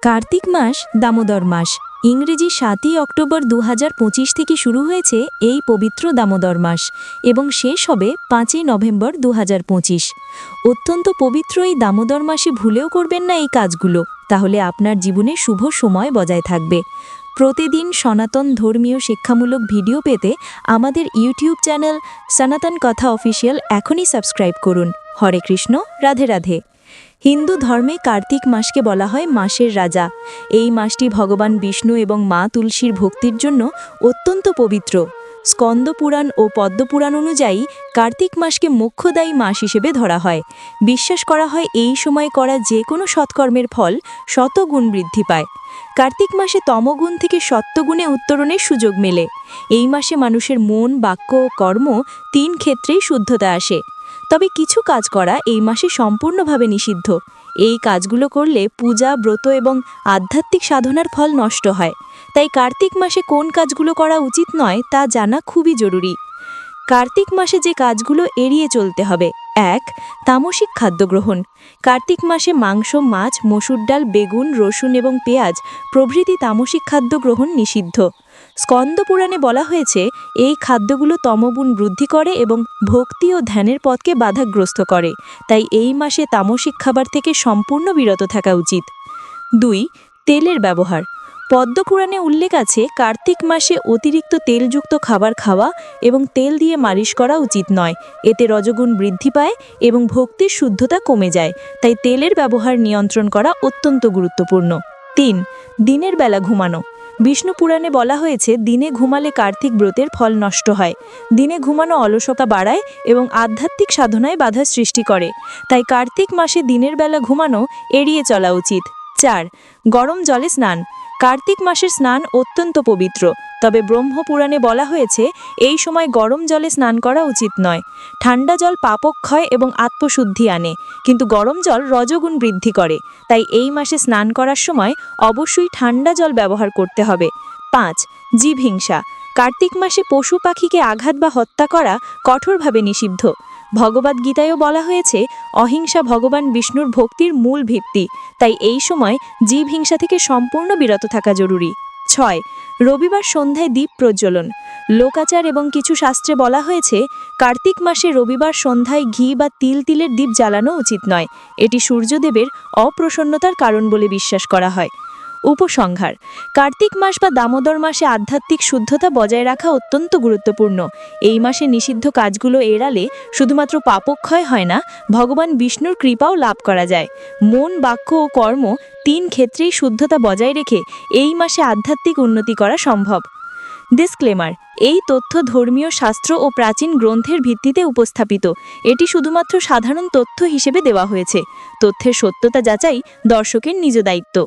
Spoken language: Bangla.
কার্তিক মাস দামোদর মাস ইংরেজি ৭ই অক্টোবর ২০২৫ থেকে শুরু হয়েছে এই পবিত্র দামোদর মাস এবং শেষ হবে ৫ই নভেম্বর ২০২৫। অত্যন্ত পবিত্র এই দামোদর মাসে ভুলেও করবেন না এই কাজগুলো, তাহলে আপনার জীবনে শুভ সময় বজায় থাকবে। প্রতিদিন সনাতন ধর্মীয় শিক্ষামূলক ভিডিও পেতে আমাদের ইউটিউব চ্যানেল সনাতন কথা অফিসিয়াল এখনই সাবস্ক্রাইব করুন। হরে কৃষ্ণ, রাধে রাধে। হিন্দু ধর্মে কার্তিক মাসকে বলা হয় মাসের রাজা। এই মাসটি ভগবান বিষ্ণু এবং মা তুলসীর ভক্তির জন্য অত্যন্ত পবিত্র। স্কন্দ পুরাণ ও পদ্মপুরাণ অনুযায়ী কার্তিক মাসকে মোক্ষদায়ী মাস হিসেবে ধরা হয়। বিশ্বাস করা হয় এই সময় করা যে কোনো সৎকর্মের ফল শতগুণ বৃদ্ধি পায়। কার্তিক মাসে তমগুণ থেকে সত্যগুণে উত্তরণের সুযোগ মেলে। এই মাসে মানুষের মন, বাক্য ও কর্ম ৩ ক্ষেত্রেই শুদ্ধতা আসে। তবে কিছু কাজ করা এই মাসে সম্পূর্ণভাবে নিষিদ্ধ। এই কাজগুলো করলে পূজা, ব্রত এবং আধ্যাত্মিক সাধনার ফল নষ্ট হয়। তাই কার্তিক মাসে কোন কাজগুলো করা উচিত নয় তা জানা খুবই জরুরি। কার্তিক মাসে যে কাজগুলো এড়িয়ে চলতে হবে: ১. তামসিক খাদ্য গ্রহণ। কার্তিক মাসে মাংস, মাছ, মসুর ডাল, বেগুন, রসুন এবং পেঁয়াজ প্রভৃতি তামসিক খাদ্য গ্রহণ নিষিদ্ধ। স্কন্দ পুরাণে বলা হয়েছে এই খাদ্যগুলো তমগুণ বৃদ্ধি করে এবং ভক্তি ও ধ্যানের পথকে বাধাগ্রস্ত করে। তাই এই মাসে তামসিক খাবার থেকে সম্পূর্ণ বিরত থাকা উচিত। ২. তেলের ব্যবহার। পদ্মপুরাণে উল্লেখ আছে কার্তিক মাসে অতিরিক্ত তেলযুক্ত খাবার খাওয়া এবং তেল দিয়ে মালিশ করা উচিত নয়। এতে রজগুণ বৃদ্ধি পায় এবং ভক্তির শুদ্ধতা কমে যায়। তাই তেলের ব্যবহার নিয়ন্ত্রণ করা অত্যন্ত গুরুত্বপূর্ণ। ৩. দিনের বেলা ঘুমানো। বিষ্ণু পুরাণে বলা হয়েছে দিনে ঘুমালে কার্তিক ব্রতের ফল নষ্ট হয়। দিনে ঘুমানো অলসতা বাড়ায় এবং আধ্যাত্মিক সাধনায় বাধা সৃষ্টি করে। তাই কার্তিক মাসে দিনের বেলা ঘুমানো এড়িয়ে চলা উচিত। ৪. গরম জলে স্নান। কার্তিক মাসের স্নান অত্যন্ত পবিত্র, তবে ব্রহ্মপুরাণে বলা হয়েছে এই সময় গরম জলে স্নান করা উচিত নয়। ঠান্ডা জল পাপক্ষয় এবং আত্মশুদ্ধি আনে, কিন্তু গরম জল রজগুণ বৃদ্ধি করে। তাই এই মাসে স্নান করার সময় অবশ্যই ঠান্ডা জল ব্যবহার করতে হবে। ৫. জীবহিংসা। কার্তিক মাসে পশু পাখিকে আঘাত বা হত্যা করা কঠোরভাবে নিষিদ্ধ। ভগবদ্গীতায়ও বলা হয়েছে অহিংসা ভগবান বিষ্ণুর ভক্তির মূল ভিত্তি। তাই এই সময় জীবহিংসা থেকে সম্পূর্ণ বিরত থাকা জরুরি। ৬. রবিবার সন্ধ্যায় দীপ প্রজ্বলন। লোকাচার এবং কিছু শাস্ত্রে বলা হয়েছে কার্তিক মাসে রবিবার সন্ধ্যায় ঘি বা তিলের দীপ জ্বালানো উচিত নয়। এটি সূর্যদেবের অপ্রসন্নতার কারণ বলে বিশ্বাস করা হয়। উপসংহার: কার্তিক মাস বা দামোদর মাসে আধ্যাত্মিক শুদ্ধতা বজায় রাখা অত্যন্ত গুরুত্বপূর্ণ। এই মাসে নিষিদ্ধ কাজগুলো এড়ালে শুধুমাত্র পাপক্ষয় হয় না, ভগবান বিষ্ণুর কৃপাও লাভ করা যায়। মন, বাক্য ও কর্ম ৩ ক্ষেত্রেই শুদ্ধতা বজায় রেখে এই মাসে আধ্যাত্মিক উন্নতি করা সম্ভব। ডিসক্লেমার: এই তথ্য ধর্মীয় শাস্ত্র ও প্রাচীন গ্রন্থের ভিত্তিতে উপস্থাপিত। এটি শুধুমাত্র সাধারণ তথ্য হিসেবে দেওয়া হয়েছে। তথ্যের সত্যতা যাচাই দর্শকের নিজ দায়িত্ব।